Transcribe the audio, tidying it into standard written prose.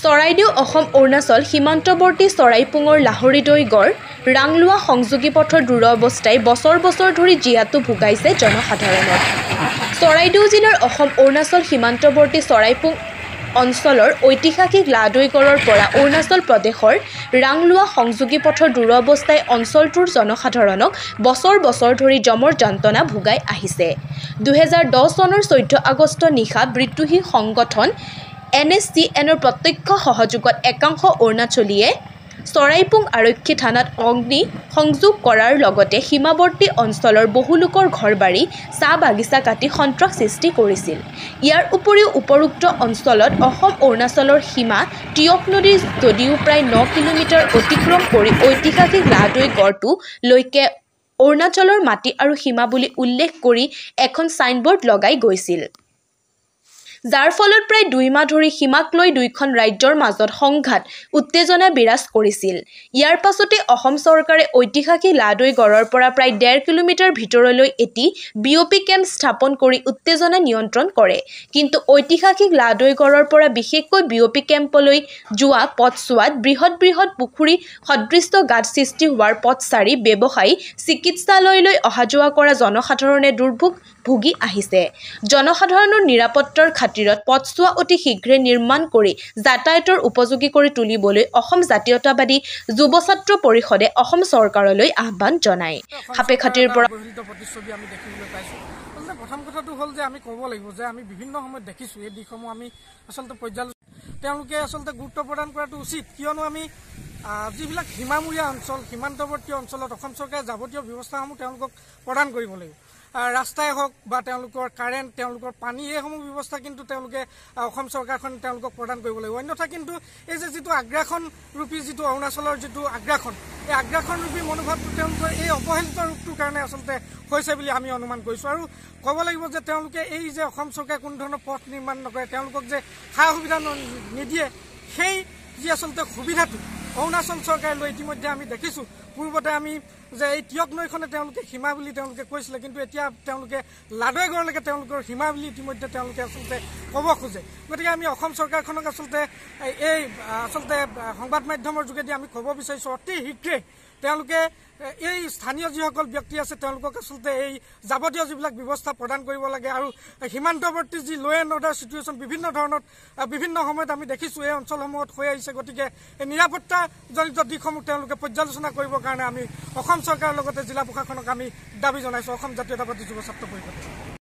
চৰাইদেউ অসম অৰুণাচল সীমান্তৱৰ্তী চৰাইপুঙৰ লাহৰীদৈ গড় ৰাংলোৱা সংযোগী পথৰ দুৰৱস্থাই বছৰ বছৰ ধৰি জীয়াতু ভুগাইছে জনসাধাৰণক। চৰাইদেউ জিলাৰ অসম অৰুণাচল সীমান্তৱৰ্তী চৰাইপুং অঞ্চলৰ ঐতিহাসিক লাহদৈ গড়ৰ পৰা অৰুণাচল প্ৰদেশৰ ৰাংলোৱা সংযোগী পথৰ দুৰৱস্থাই অঞ্চলটোৰ জনসাধাৰণক বছৰ বছৰ ধৰি জমৰ যন্ত্ৰণা ভুগাই আহিছে। 2010 চনৰ 14 আগষ্ট নিশা বিদ্ৰোহী সংগঠন NSCNৰ প্ৰত্যক্ষ সহযোগত একাংশ অৰুণাচলীয়ে চৰাইপুং আৰক্ষী থানাত অগ্নি সংযোগ কৰাৰ লগতে সীমাৱৰ্তী অঞ্চলৰ বহু লোকৰ ঘৰবাৰী চাহ বাগিচা কাটি সন্ত্ৰাস সৃষ্টি কৰিছিল। ইয়াৰ উপৰিও উপৰোক্ত অঞ্চলত অসম অৰুণাচলৰ সীমা টিয়ক নদীৰ যদিও প্ৰায় 9 কিলোমিটাৰ অতিক্ৰম কৰি ঐতিহাসিক লাহদৈ গড়টো লৈকে অৰুণাচলৰ মাটি আৰু সীমা বুলি উল্লেখ কৰি এখন ছাইনবোৰ্ড লগাই গৈছিল, যাৰ ফলত প্ৰায় 2 মাহ ধৰি সীমাক লৈ দুয়োখন ৰাজ্যৰ মাজত সংঘাত উত্তেজনা বিৰাজ কৰিছিল। ইয়াৰ পাছতে অসম চৰকাৰে ঐতিহাসিক লাহদৈ গড়ৰ পৰা প্ৰায় 1.5 কিলোমিটাৰ ভিতৰলৈ এটি BOP কেম্প স্থাপন কৰি উত্তেজনা নিয়ন্ত্ৰণ কৰে। কিন্তু ঐতিহাসিক লাহদৈ গড়ৰ পৰা বিশেষকৈ BOP কেম্পলৈ যোৱা পথছোৱাত বৃহৎ বৃহৎ পুখুৰী সদৃশ গাঁত সৃষ্টি হোৱাৰ পথচাৰী ব্যৱসায়ী চিকিৎসালয়লৈ অহা যোৱা কৰা জনসাধাৰণে দুৰ্ভোগ ভুগি আহিছে। জনসাধাৰণৰ নিৰাপত্তাৰ খাতিৰত পথছোৱা অতি শীঘ্ৰে নিৰ্মাণ কৰি যাতায়াতৰ উপযোগী কৰি তুলিবলৈ অসম জাতীয়তাবাদী যুৱ ছাত্ৰ পৰিষদে অসম চৰকাৰলৈ আহ্বান জনায়। সাপেখাতিৰ পৰা প্ৰতিচ্ছবি আমি দেখিবলৈ পাইছোঁ। আচলতে প্ৰথম কথাটো হ'ল যে আমি ক'ব লাগিব যে আমি বিভিন্ন সময়ত দেখিছোঁ এই দিশসমূহ আমি আচলতে পৰ্যালোচনা তেওঁলোকে আচলতে গুৰুত্ব প্ৰদান কৰাটো উচিত, কিয়নো আমি যিবিলাক সীমামূৰীয়া অঞ্চল সীমান্তৱৰ্তী অঞ্চলত অসম চৰকাৰে যাৱতীয় ব্যৱস্থাসমূহ তেওঁলোকক প্ৰদান কৰিব লাগিব। ৰাস্তাই হওক বা তেওঁলোকৰ কাৰেণ্ট তেওঁলোকৰ পানী এইসমূহ ব্যৱস্থা কিন্তু তেওঁলোকে অসম চৰকাৰখন তেওঁলোকক প্ৰদান কৰিব লাগিব। অন্যথা কিন্তু এই যে যিটো আগ্ৰাসন ৰূপী যিটো অৰুণাচলৰ যিটো আগ্ৰাসন, এই আগ্ৰাসন ৰূপী মনোভাৱটো তেওঁলোকৰ এই অৱহেলিত ৰূপটোৰ কাৰণে আচলতে হৈছে বুলি আমি অনুমান কৰিছোঁ। আৰু ক'ব লাগিব যে তেওঁলোকে এই যে অসম চৰকাৰে কোনো ধৰণৰ পথ নিৰ্মাণ নকৰে, তেওঁলোকক যে সা সুবিধা নিদিয়ে, সেই যি আচলতে সুবিধাটো অৰুণাচল চৰকাৰে লৈ ইতিমধ্যে আমি দেখিছোঁ। পূৰ্বতে আমি যে এই টিয়ক নৈখনে তেওঁলোকে সীমা বুলি তেওঁলোকে কৈছিলে, কিন্তু এতিয়া তেওঁলোকে লাহদৈ গড়লৈকে তেওঁলোকৰ সীমা বুলি ইতিমধ্যে তেওঁলোকে আচলতে ক'ব খোজে। গতিকে আমি অসম চৰকাৰখনক আচলতে এই সংবাদ মাধ্যমৰ যোগেদি আমি ক'ব বিচাৰিছোঁ, অতি শীঘ্ৰে তেওঁলোকে এই স্থানীয় যিসকল ব্যক্তি আছে তেওঁলোকক আচলতে এই যাৱতীয় যিবিলাক ব্যৱস্থা প্ৰদান কৰিব লাগে। আৰু সীমান্তৱৰ্তী যি ল' এণ্ড অৰ্ডাৰ চিটুৱেশ্যন বিভিন্ন সময়ত আমি দেখিছোঁ এই অঞ্চলসমূহত হৈ আহিছে। গতিকে এই নিৰাপত্তাজনিত দিশসমূহ তেওঁলোকে পৰ্যালোচনা কৰিবৰ কাৰণে আমি অসম চৰকাৰৰ লগতে জিলা প্ৰশাসনক আমি দাবী জনাইছোঁ অসম জাতীয়তাবাদী যুৱ ছাত্ৰ পৰিষদে।